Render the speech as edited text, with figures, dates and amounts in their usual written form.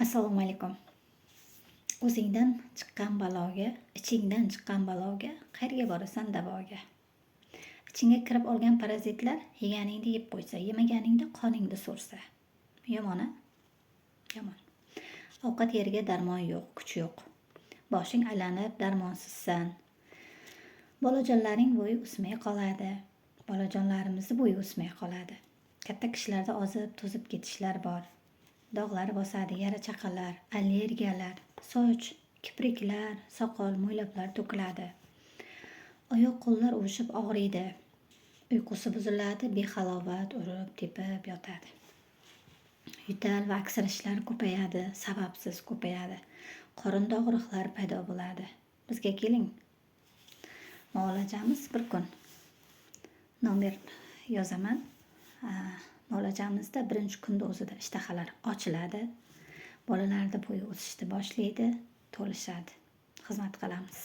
Assalomu alaykum. O'zingdan chiqqan baloga, ichingdan chiqqan baloga, qayerga borasan davoga? Ichingga kirib olgan parazitlar yeganingni yeb qo'ysa, yemaganingda qoningni so'rsa. Yomon-a? Yomon. Ovqat yeriga darmon yo'q, kuch yo'q. Boshing aylanib darmonsizsan. Bolajonlaring bo'yi o'smay qoladi. Bolajonlarimizni bo'yi o'smay qoladi. Katta kishilarda ozib-to'zib ketishlar bor. Dog'lar bosadi, yara chaqalar, allergiyalar, soch, kipriklar, soqol, mo'ylablar to'kiladi. Oyoq qo'llar uvushib og'riydi. Uyqusi buziladi, behalovat urib, tepib yotadi. Yo'tal va aksirishlar ko'payadi, sababsiz ko'payadi. Qorinda og'riqlar paydo bo'ladi. Bizga keling. Muolajamiz bir kun. Nomer yozaman. Muolajamizda birinchi kunda o'zida ishtahalar ochiladi. Bolalarda bo'yi o'sishni boshlaydi, to'lishadi. Xizmat qilamiz.